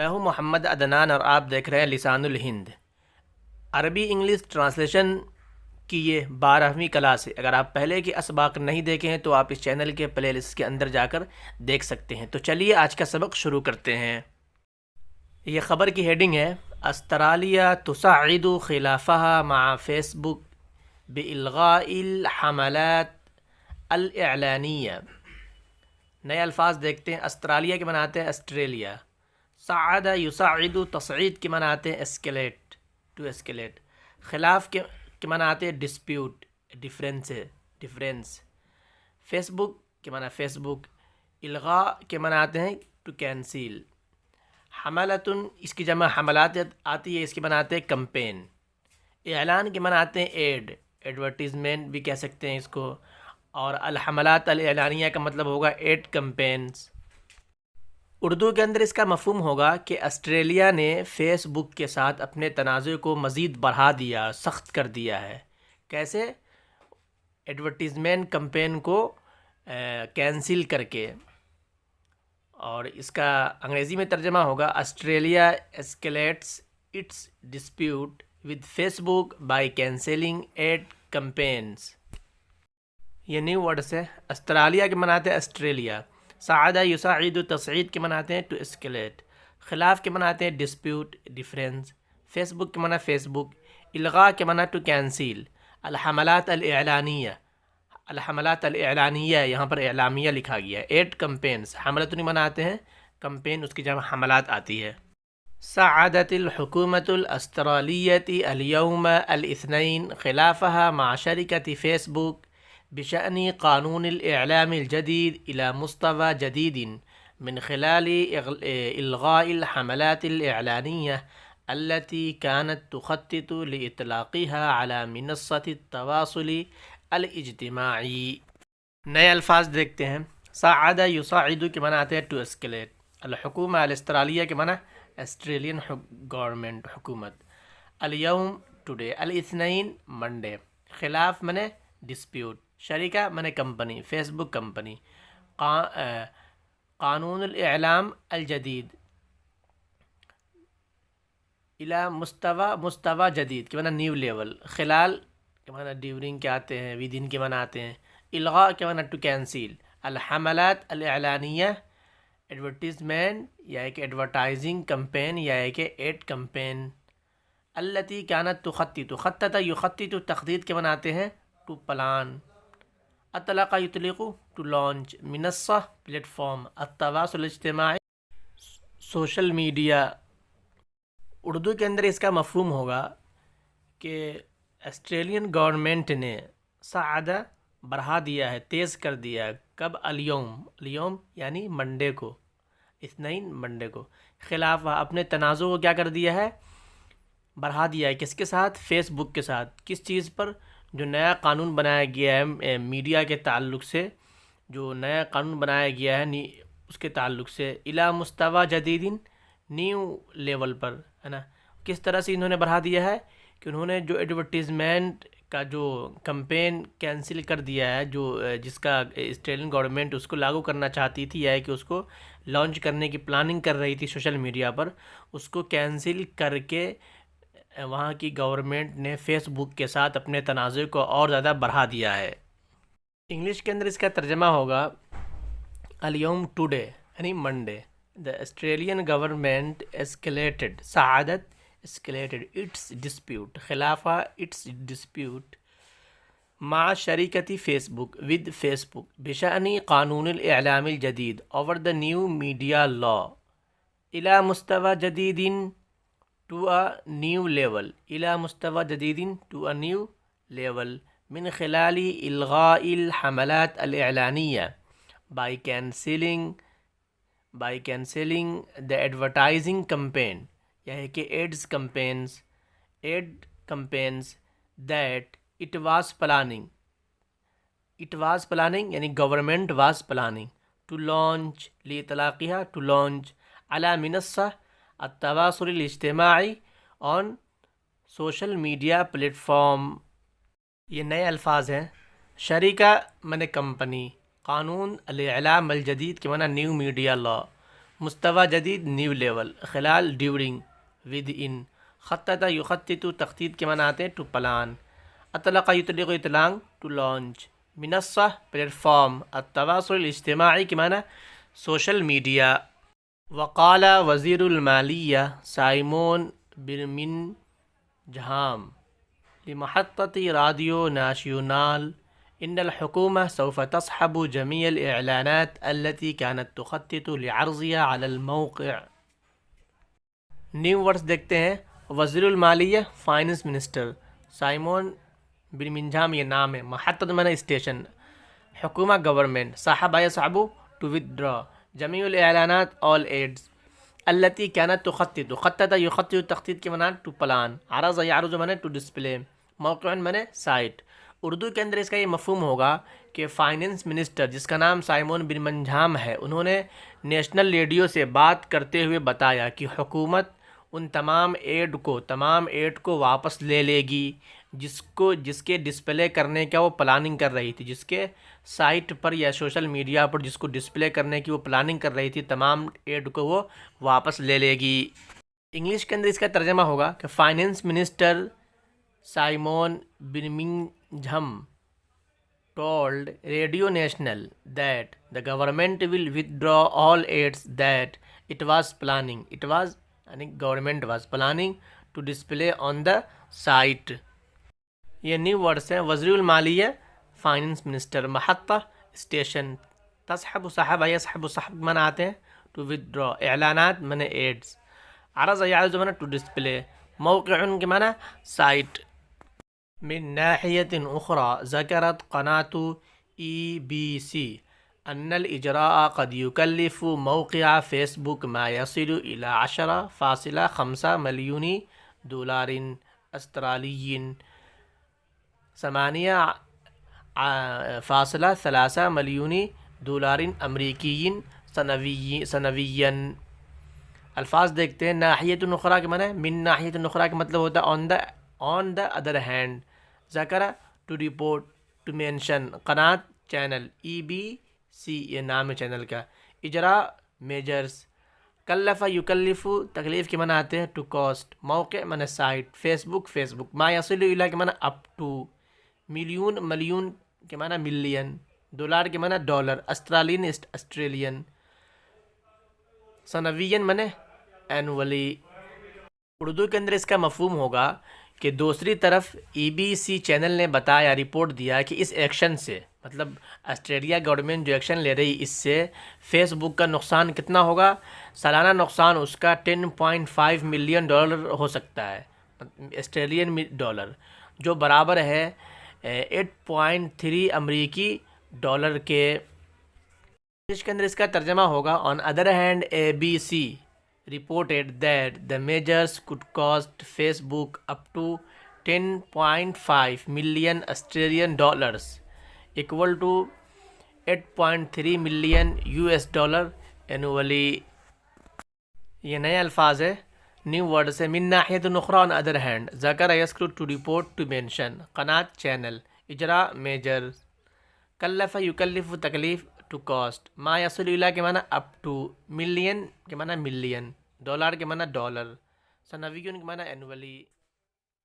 میں ہوں محمد عدنان اور آپ دیکھ رہے ہیں لسان الہند۔ عربی انگلش ٹرانسلیشن کی یہ 12ویں کلاس ہے۔ اگر آپ پہلے کے اسباق نہیں دیکھے ہیں تو آپ اس چینل کے پلے لسٹ کے اندر جا کر دیکھ سکتے ہیں۔ تو چلیے آج کا سبق شروع کرتے ہیں۔ یہ خبر کی ہیڈنگ ہے استرالیا تصعد خلافها مع فیس بک بإلغاء الحملات الاعلانیہ۔ نئے الفاظ دیکھتے ہیں۔ استرالیہ کے مناتے ہیں اسٹریلیا، صعد یصعد تصعید کے مناتے ہیں اسکیلیٹ ٹو اسکیلیٹ، خلاف کے مناتے ہیں ڈسپیوٹ ڈفرینس، فیس بک کے معنی فیس بک، الغاء کے مناتے ہیں ٹو کینسل، حملتن اس کی جمع حملات آتی ہے، اس کے مناتے ہیں کمپین، اعلان کے مناتے ہیں ایڈورٹیزمنٹ بھی کہہ سکتے ہیں اس کو، اور الحملات الاعلانیہ کا مطلب ہوگا ایڈ کمپینز۔ اردو کے اندر اس کا مفہوم ہوگا کہ آسٹریلیا نے فیس بک کے ساتھ اپنے تنازع کو مزید بڑھا دیا، سخت کر دیا ہے۔ کیسے؟ ایڈورٹیزمنٹ کمپین کو کینسل کر کے، اور اس کا انگریزی میں ترجمہ ہوگا Australia escalates its dispute with Facebook by cancelling ad campaigns. یہ نیو ورڈس ہے۔ استرالیہ کے مناتے ہیں آسٹریلیا، صعد یصعد تصعید کے مناتے ہیں ٹو اسکیلیٹ، خلاف کے مناتے ہیں ڈسپیوٹ ڈفرینس، فیس بک کے منع فیس بک، الغاء کے منع ٹو کینسل، الحملات الاعلانیہ یہاں پر اعلامیہ لکھا گیا ہے، ایڈ کمپینز، حملت نہیں مناتے ہیں، کمپین اس کی جمع حملات آتی ہے۔ صعدت الحکومة الاسترالیة اليوم الاثنين خلافها مع شركة فيسبوك بشأن قانون الإعلام الجديد إلى مستوى جديد من خلال إلغاء الحملات الإعلانية التي كانت تخطط لإطلاقها على منصة التواصل الاجتماعی۔ نئے الفاظ دیکھتے ہیں۔ صعد یصعد کے معنی آتے ہیں ٹو اسکیلیٹ، الحکومہ الاسترالیہ کے معنی آسٹریلین گورنمنٹ حکومت، الیوم ٹوڈے، الاثنین منڈے، خلاف منے ڈسپیوٹ، شریکہ منے کمپنی، فیس بک کمپنی، قانون الاعلام الجدید، الى مستوى جدید کے معنی نیو لیول، خلال کے معنی ڈیورنگ کے آتے ہیں، ود ان کے معنی آتے ہیں، الغاء کے معنی ٹو کینسل، الحملات الاعلانیہ ایڈورٹیزمنٹ یا ایک ایڈورٹائزنگ کمپین یا ایک ایڈ کمپین، التی کانت تخطط، خطط یخطط تخطیط کے مناتے ہیں ٹو پلان، اطلق یطلق ٹو لانچ، منصہ پلیٹ فارم، التواصل الاجتماعی سوشل میڈیا۔ اردو کے اندر اس کا مفہوم ہوگا کہ آسٹریلین گورنمنٹ نے صعد بڑھا دیا ہے، تیز کر دیا ہے، کب؟ اليوم یعنی منڈے کو، اثنین منڈے کو، خلاف اپنے تنازع کو کیا کر دیا ہے؟ بڑھا دیا ہے۔ کس کے ساتھ؟ فیس بک کے ساتھ۔ کس چیز پر؟ جو نیا قانون بنایا گیا ہے میڈیا کے تعلق سے، جو نیا قانون بنایا گیا ہے اس کے تعلق سے، الی مستوی جدید، نیو لیول پر، ہے نا۔ کس طرح سے انہوں نے بڑھا دیا ہے کہ انہوں نے جو ایڈورٹیزمنٹ کا جو کمپین کینسل کر دیا ہے، جو جس کا آسٹریلین گورنمنٹ اس کو لاگو کرنا چاہتی تھی یا کہ اس کو لانچ کرنے کی پلاننگ کر رہی تھی سوشل میڈیا پر، اس کو کینسل کر کے وہاں کی گورنمنٹ نے فیس بک کے ساتھ اپنے تنازع کو اور زیادہ بڑھا دیا ہے۔ انگلش کے اندر اس کا ترجمہ ہوگا اليوم ٹوڈے یعنی Monday, the Australian government escalated its dispute خلافہ its dispute مع شركة فيسبوك with Facebook بشأن قانون الإعلام الجديد over the new media law إلى مستوى جديد to a new level، إلى مستوى جديد to a new level من خلال إلغاء الحملات الإعلانية by cancelling the advertising campaign یا ہے کہ add campaigns that it was planning یعنی government was planning to launch لإطلاقها to launch على منصة التواصل الاجتماعي on social media platform۔ یہ نئے الفاظ ہیں۔ شریکہ من کمپنی، قانون الاعلام الجدید کے معنی نیو میڈیا لا، مستوى جدید نیو لیول، خلال ڈیورنگ، ود ان، خطط یخطط تخطیط کے معنی آتے ہیں ٹو پلان، اطلق یطلق اطلاق ٹو لانچ، منصہ پلیٹ فارم، التواصل الاجتماعی کے معنی سوشل میڈیا۔ وقال وزیر المالیہ سائمون برمنجھام لمحطة راديو ناشيونال إن الحكومة سوف تصحب جميع الإعلانات التي كانت تخطط لعرضها على الموقع۔ نیو ورڈز دیکھتے ہیں۔ وزیر المالیہ فائنانس منسٹر سائمون برمنجھام یہ نام ہے، محطت من اسٹیشن، حکومہ گورنمنٹ، صاحب صاحبو ٹو ودرا جمیع الاعلانات all ایڈز التي كانت تخطط، خطط یخطط تخطیط کے معنی ٹو پلان، عرض یعرض معنی ٹو ڈسپلے، موقع معنی سائٹ۔ اردو کے اندر اس کا یہ مفہوم ہوگا کہ فائنانس منسٹر جس کا نام سائمون برمنجھام ہے، انہوں نے نیشنل ریڈیو سے بات کرتے ہوئے بتایا کہ حکومت ان تمام ایڈ کو واپس لے لے گی جس کے ڈسپلے کرنے کا وہ پلاننگ کر رہی تھی، جس کے سائٹ پر یا سوشل میڈیا پر جس کو ڈسپلے کرنے کی وہ پلاننگ کر رہی تھی، تمام ایڈ کو وہ واپس لے لے گی۔ انگلش کے اندر اس کا ترجمہ ہوگا کہ finance minister Simon Birmingham told Radio National that the government will withdraw all ads that it was planning. Government was planning to display on the site. یہ نیو ورڈس ہیں۔ وزیر المالیہ فائنانس منسٹر، محطہ اسٹیشن، تصحب صحب یصحب صحب من آتے ہیں to ودرا، اعلانات من AIDS, عرض یعرض من to display, موقع کے معنی سائٹ۔ من ناحية أخرى ذكرت قناة EBC أن الإجراء قد يكلف موقع فيسبوك ما يصل إلى 10.5 مليون دولار استرالي، 8.3 مليون دولار امریکی سنويا۔ الفاظ دیکھتے ہیں۔ ناحیت اخرى کے معنی من ناحیت اخرى کا مطلب ہوتا ہے on the other hand، ذکر ٹو رپورٹ، ٹو مینشن، قنات چینل، EBC یہ نام ہے چینل کا، اجرا میجرز، کلف یکلف تکلیف کے معنی آتے ہیں ٹو کاسٹ، موقع معنی سائٹ، فیس بک، ما یصل الی کے معنی اپ ٹو، ملیون کے معنی ملین، ڈالر کے معنی ڈالر، آسٹریلین، سنوین معنی اینولی۔ اردو کے اندر اس کا مفہوم ہوگا کہ دوسری طرف EBC چینل نے بتایا، رپورٹ دیا کہ اس ایکشن سے، مطلب آسٹریلیا گورنمنٹ جو ایکشن لے رہی، اس سے فیس بک کا نقصان کتنا ہوگا؟ سالانہ نقصان اس کا 10.5 ملین ڈالر ہو سکتا ہے، آسٹریلین ڈالر، جو برابر ہے 8.3 امریکی ڈالر کے۔ اس کے اندر اس کا ترجمہ ہوگا on other hand ABC reported that the measures could cost Facebook up to 10.5 million Australian dollars equal to 8.3 million US dollar annually۔ یہ نئے الفاظ ہے، نیو ورڈ سے۔ من ناحیت اخرى on other hand، ذکر یذکر ٹو رپورٹ، ٹو مینشن، قنات channel, اجرا میجر، کلف یکلف تکلیف، ٹو کاسٹ، ما یصل الی کے معنی اپ ٹو، ملین کے معنی ملین، ڈالر کے معنی ڈالر، سنویون کے معنی اینولی۔